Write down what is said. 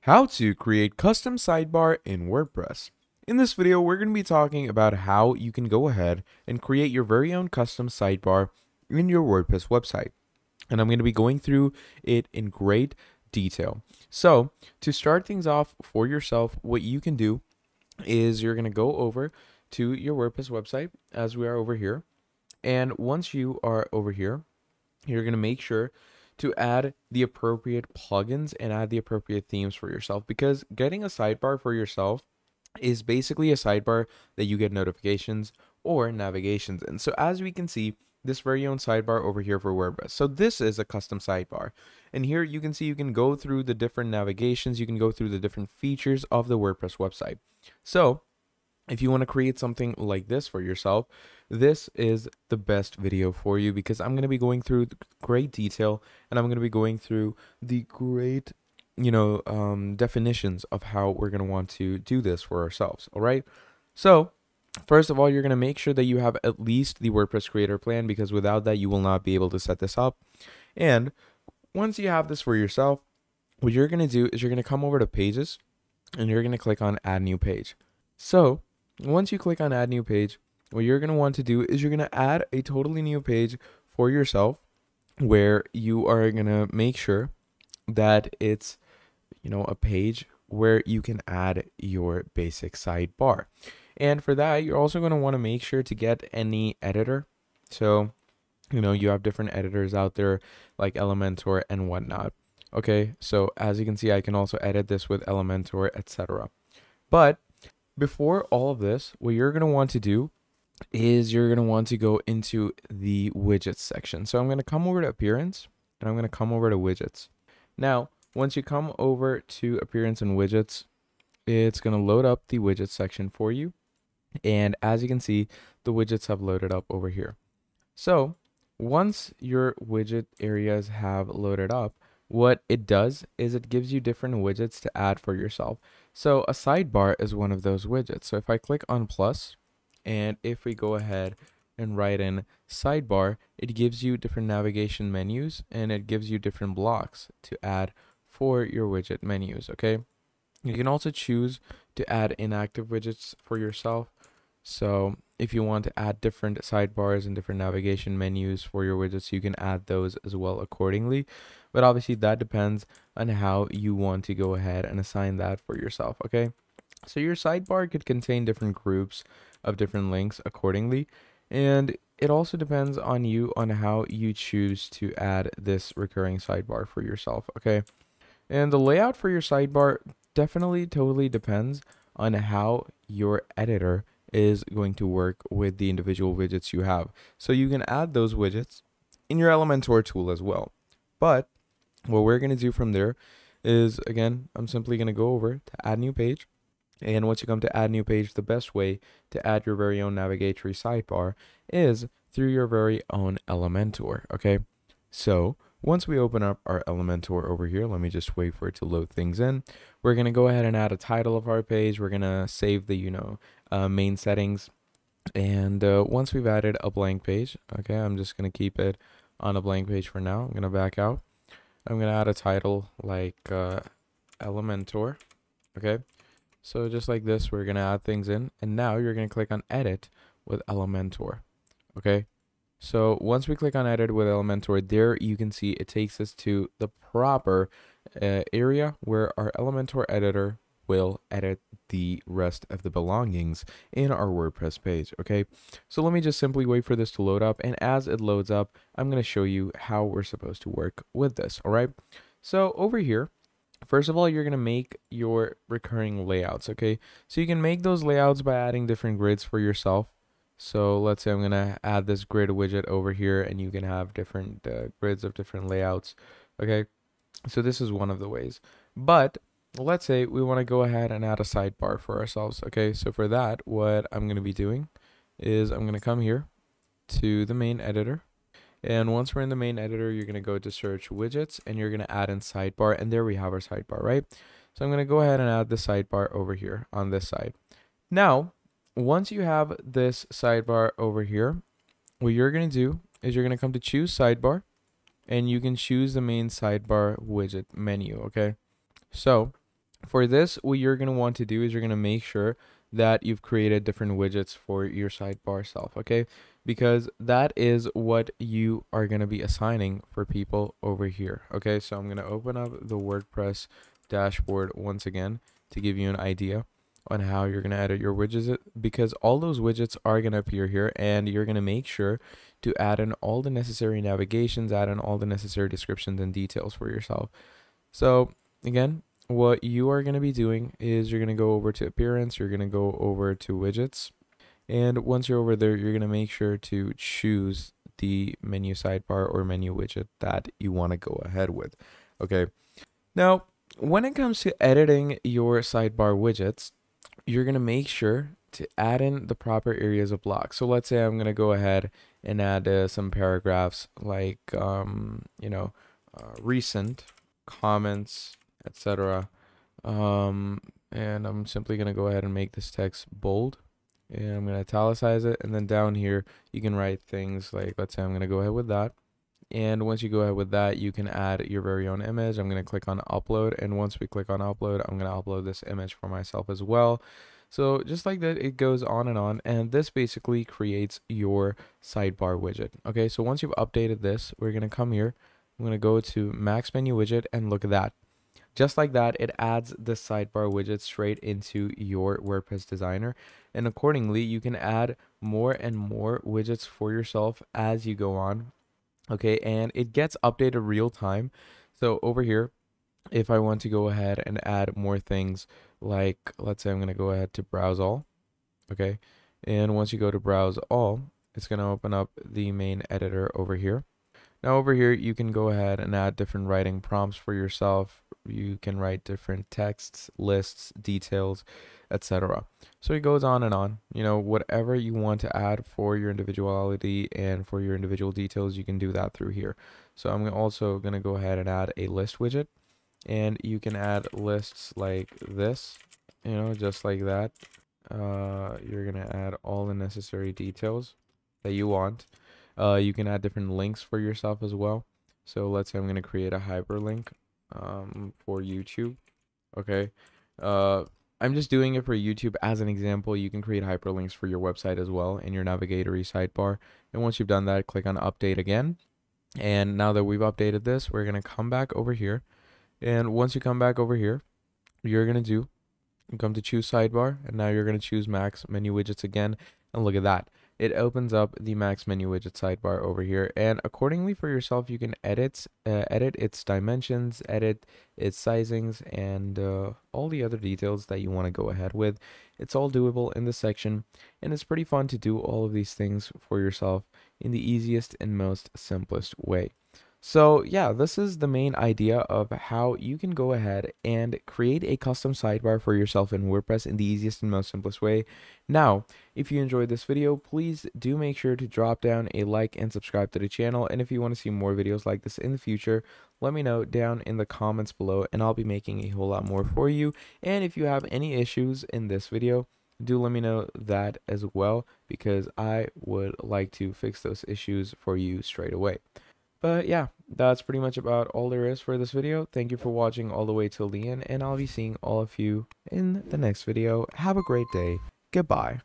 How to create custom sidebar in WordPress. In this video, we're going to be talking about how you can go ahead and create your very own custom sidebar in your WordPress website. And I'm going to be going through it in great detail. So to start things off for yourself, what you can do is you're going to go over to your WordPress website as we are over here. And once you are over here, you're going to make sure to add the appropriate plugins and add the appropriate themes for yourself, because getting a sidebar for yourself is basically a sidebar that you get notifications or navigations in. So as we can see, this very own sidebar over here for WordPress. So this is a custom sidebar. And here you can see you can go through the different navigations, you can go through the different features of the WordPress website. So if you want to create something like this for yourself, this is the best video for you, because I'm going to be going through great detail and I'm going to be going through the great, definitions of how we're going to want to do this for ourselves. All right. So first of all, you're going to make sure that you have at least the WordPress creator plan, because without that, you will not be able to set this up. And once you have this for yourself, what you're going to do is you're going to come over to pages and you're going to click on add new page. So once you click on add new page, what you're going to want to do is you're going to add a totally new page for yourself, where you are going to make sure that it's, a page where you can add your basic sidebar. And for that, you're also going to want to make sure to get any editor. So, you have different editors out there like Elementor and whatnot. Okay, so as you can see, I can also edit this with Elementor, etc. But before all of this, what you're going to want to do is you're going to want to go into the widgets section. So I'm going to come over to appearance and I'm going to come over to widgets. Now, once you come over to appearance and widgets, it's going to load up the widgets section for you. And as you can see, the widgets have loaded up over here. So once your widget areas have loaded up, what it does is it gives you different widgets to add for yourself. So a sidebar is one of those widgets. So if I click on plus, and if we go ahead and write in sidebar, it gives you different navigation menus and it gives you different blocks to add for your widget menus. Okay. You can also choose to add inactive widgets for yourself. So if you want to add different sidebars and different navigation menus for your widgets, you can add those as well accordingly. But obviously that depends on how you want to go ahead and assign that for yourself. Okay. So your sidebar could contain different groups of different links accordingly. And it also depends on you on how you choose to add this recurring sidebar for yourself. Okay. And the layout for your sidebar definitely totally depends on how your editor is going to work with the individual widgets you have. So you can add those widgets in your Elementor tool as well. But what we're going to do from there is, again, I'm simply going to go over to add new page. And once you come to add new page, the best way to add your very own navigatory sidebar is through your very own Elementor. Okay. So once we open up our Elementor over here, let me just wait for it to load things in. We're going to go ahead and add a title of our page. We're going to save the, main settings. And once we've added a blank page, okay, I'm just going to keep it on a blank page for now. I'm going to back out. I'm going to add a title like Elementor. Okay. So just like this, we're going to add things in. And now you're going to click on edit with Elementor. Okay. So once we click on edit with Elementor, there you can see it takes us to the proper area where our Elementor editor will edit the rest of the belongings in our WordPress page. Okay. So let me just simply wait for this to load up. And as it loads up, I'm going to show you how we're supposed to work with this. All right. So over here, first of all, you're going to make your recurring layouts. Okay. So you can make those layouts by adding different grids for yourself. So let's say I'm going to add this grid widget over here and you can have different grids of different layouts. Okay. So this is one of the ways, but let's say we want to go ahead and add a sidebar for ourselves. Okay. So for that, what I'm going to be doing is I'm going to come here to the main editor. And once we're in the main editor, you're going to go to search widgets and you're going to add in sidebar. And there we have our sidebar, right? So I'm going to go ahead and add the sidebar over here on this side. Now, once you have this sidebar over here, what you're going to do is you're going to come to choose sidebar and you can choose the main sidebar widget menu. Okay. So For this, what you're going to want to do is you're going to make sure that you've created different widgets for your sidebar self, okay? Because that is what you are going to be assigning for people over here, okay? So I'm going to open up the WordPress dashboard once again to give you an idea on how you're going to edit your widgets, because all those widgets are going to appear here, and you're going to make sure to add in all the necessary navigations, add in all the necessary descriptions and details for yourself. So again, what you are going to be doing is you're going to go over to appearance, you're going to go over to widgets, and once you're over there, you're going to make sure to choose the menu sidebar or menu widget that you want to go ahead with. Okay. Now, when it comes to editing your sidebar widgets, you're going to make sure to add in the proper areas of block. So let's say I'm going to go ahead and add some paragraphs like, recent comments, etc. And I'm simply going to go ahead and make this text bold, and I'm going to italicize it. And then down here, you can write things like, let's say I'm going to go ahead with that. And once you go ahead with that, you can add your very own image. I'm going to click on upload. And once we click on upload, I'm going to upload this image for myself as well. So just like that, it goes on. And this basically creates your sidebar widget. Okay, so once you've updated this, we're going to come here. I'm going to go to max menu widget, and look at that. Just like that, it adds the sidebar widget straight into your WordPress designer. And accordingly, you can add more and more widgets for yourself as you go on. Okay, and it gets updated real time. So over here, if I want to go ahead and add more things, like let's say I'm going to go ahead to browse all. Okay, and once you go to browse all, it's going to open up the main editor over here. Now over here, you can go ahead and add different writing prompts for yourself. You can write different texts, lists, details, etc. So it goes on and on. You know, whatever you want to add for your individuality and for your individual details, you can do that through here. So I'm also going to go ahead and add a list widget, and you can add lists like this, you know, just like that. You're going to add all the necessary details that you want. You can add different links for yourself as well. So let's say I'm going to create a hyperlink for YouTube. Okay. I'm just doing it for YouTube as an example. You can create hyperlinks for your website as well in your navigatory sidebar. And once you've done that, click on update again. And now that we've updated this, we're going to come back over here. And once you come back over here, you're going to come to choose sidebar. And now you're going to choose max menu widgets again. And look at that. It opens up the max menu widget sidebar over here, and accordingly for yourself, you can edit its dimensions, edit its sizings, and all the other details that you want to go ahead with. It's all doable in this section, and it's pretty fun to do all of these things for yourself in the easiest and most simplest way. So yeah, this is the main idea of how you can go ahead and create a custom sidebar for yourself in WordPress in the easiest and most simplest way. Now, if you enjoyed this video, please do make sure to drop down a like and subscribe to the channel. And if you want to see more videos like this in the future, let me know down in the comments below, and I'll be making a whole lot more for you. And if you have any issues in this video, do let me know that as well, because I would like to fix those issues for you straight away. But yeah, that's pretty much about all there is for this video. Thank you for watching all the way till the end, and I'll be seeing all of you in the next video. Have a great day. Goodbye.